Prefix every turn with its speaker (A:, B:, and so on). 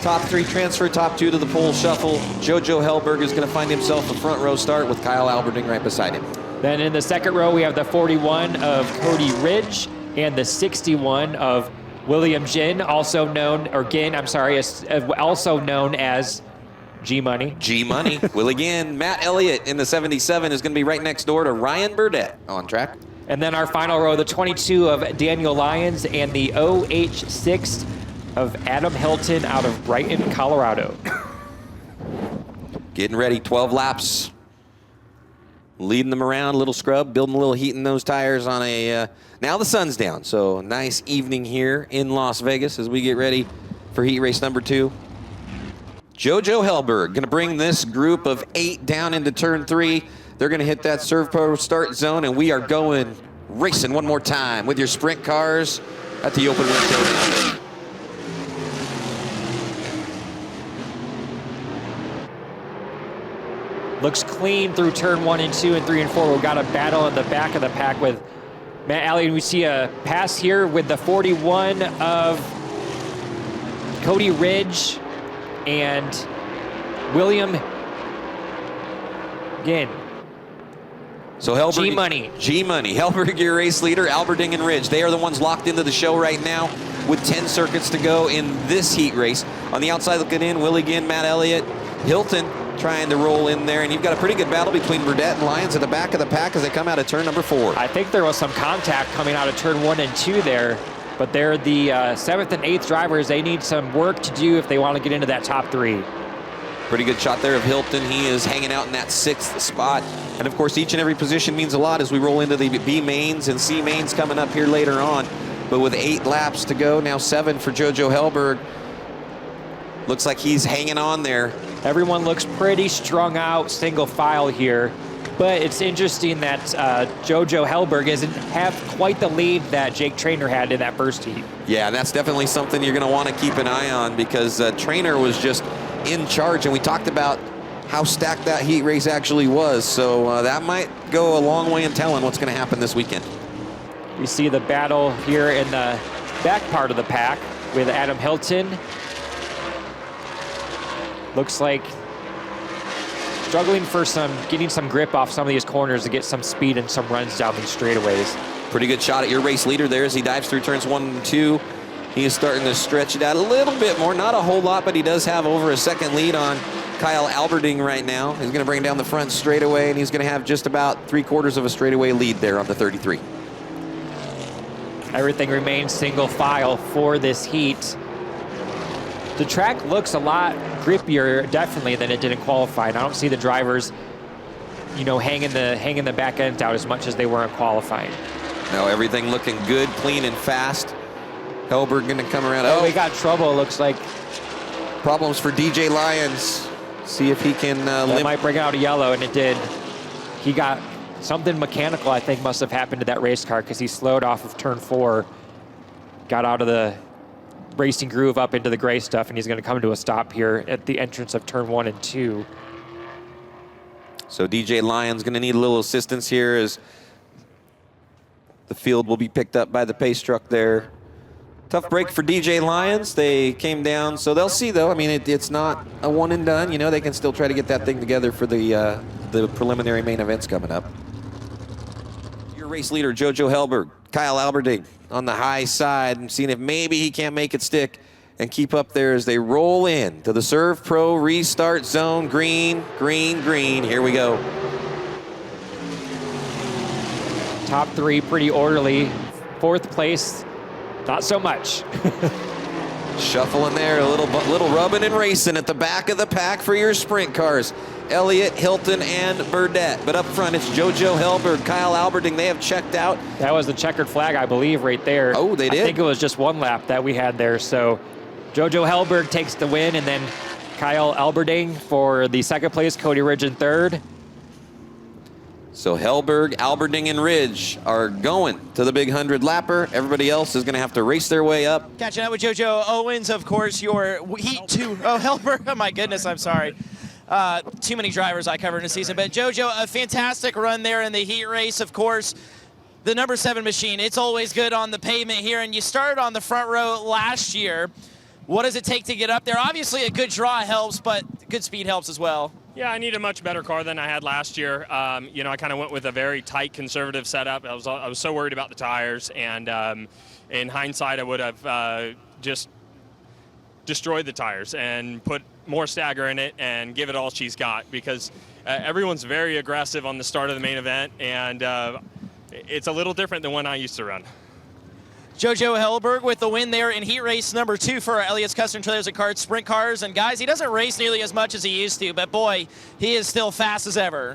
A: Top 3 transfer, top 2 to the pole shuffle. Jojo Helberg is going to find himself a front row start with Kyle Alberding right beside him.
B: Then in the second row, we have the 41 of Cody Ridge and the 61 of William Ginn, also known, or Ginn, I'm sorry, also known as G-Money.
A: G-Money. Willie Ginn. Matt Elliott in the 77 is going to be right next door to Ryan Burdett on track.
B: And then our final row, the 22 of Daniel Lyons and the OH6 of Adam Hilton out of Brighton, Colorado.
A: Getting ready, 12 laps. Leading them around, a little scrub, building a little heat in those tires on a, now the sun's down. So nice evening here in Las Vegas as we get ready for heat race number 2. Jojo Helberg going to bring this group of 8 down into turn 3. They're going to hit that Serve Pro start zone, and we are going racing one more time with your sprint cars at the Open Wheel Showdown.
B: Looks clean through turn 1 and 2 and 3 and 4. We've got a battle in the back of the pack with Matt Elliott. We see a pass here with the 41 of Cody Ridge and William Ginn.
A: So Helberg,
B: G-Money.
A: G-Money. Helberg, your race leader, Alberding and Ridge. They are the ones locked into the show right now with 10 circuits to go in this heat race. On the outside looking in, Willie Ginn, Matt Elliott, Hilton trying to roll in there, and you've got a pretty good battle between Burdett and Lyons at the back of the pack as they come out of turn number 4.
B: I think there was some contact coming out of turn 1 and 2 there, but they're the 7th and 8th drivers. They need some work to do if they want to get into that top 3.
A: Pretty good shot there of Hilton. He is hanging out in that 6th spot. And of course, each and every position means a lot as we roll into the B mains and C mains coming up here later on. But with 8 laps to go, now 7 for Jojo Helberg. Looks like he's hanging on there.
B: Everyone looks pretty strung out, single file here. But it's interesting that Jojo Helberg doesn't have quite the lead that Jake Trainer had in that first heat.
A: Yeah, that's definitely something you're going to want to keep an eye on because Trainer was just in charge, and we talked about how stacked that heat race actually was. So that might go a long way in telling what's going to happen this weekend.
B: We see the battle here in the back part of the pack with Adam Hilton. Looks like struggling for getting some grip off some of these corners to get some speed and some runs down these straightaways.
A: Pretty good shot at your race leader there as he dives through turns 1 and 2. He is starting to stretch it out a little bit more, not a whole lot, but he does have over a second lead on Kyle Alberding right now. He's going to bring down the front straightaway, and he's going to have just about 3/4 of a straightaway lead there on the 33.
B: Everything remains single file for this heat. The track looks a lot grippier, definitely, than it did in qualifying. I don't see the drivers, you know, hanging the back end out as much as they were in qualifying.
A: No, everything looking good, clean, and fast. Helberg going to come around.
B: Oh, we got trouble, it looks like.
A: Problems for DJ Lyons. See if he can
B: that might bring out a yellow, and it did. He got something mechanical, I think, must have happened to that race car because he slowed off of turn 4, got out of the racing groove up into the gray stuff, and he's going to come to a stop here at the entrance of turn 1 and 2.
A: So DJ Lyons going to need a little assistance here as the field will be picked up by the pace truck there. Tough break for DJ Lyons. They came down, so they'll see though. I mean, it's not a one and done. You know, they can still try to get that thing together for the preliminary main events coming up. Your race leader, Jojo Helberg, Kyle Alberding on the high side, and seeing if maybe he can't make it stick and keep up there as they roll in to the Serve Pro restart zone. Green, green, green. Here we go.
B: Top 3 pretty orderly. 4th place, not so much.
A: Shuffling there, a little rubbing and racing at the back of the pack for your sprint cars. Elliott, Hilton, and Burdett. But up front, it's Jojo Helberg, Kyle Alberding. They have checked out.
B: That was the checkered flag, I believe, right there.
A: Oh, they did?
B: I think it was just 1 lap that we had there. So Jojo Helberg takes the win, and then Kyle Alberding for the 2nd place, Cody Ridge in 3rd.
A: So Helberg, Alberding, and Ridge are going to the big 100-lapper. Everybody else is going to have to race their way up.
C: Catching up with JoJo Owens, of course, your Heat 2. Oh, Helberg, oh my goodness, I'm sorry. Too many drivers I covered in a season. But JoJo, a fantastic run there in the heat race, of course. The number 7 machine, it's always good on the pavement here. And you started on the front row last year. What does it take to get up there? Obviously, a good draw helps, but good speed helps as well.
D: Yeah, I need a much better car than I had last year. You know, I kind of went with a very tight, conservative setup. I was so worried about the tires, and in hindsight, I would have just destroyed the tires and put more stagger in it and give it all she's got, because everyone's very aggressive on the start of the main event, and it's a little different than when I used to run.
C: Jojo Helberg with the win there in heat race number 2 for Elliott's Custom Trailers and Karts Sprint Cars. And guys, he doesn't race nearly as much as he used to, but boy, he is still fast as ever.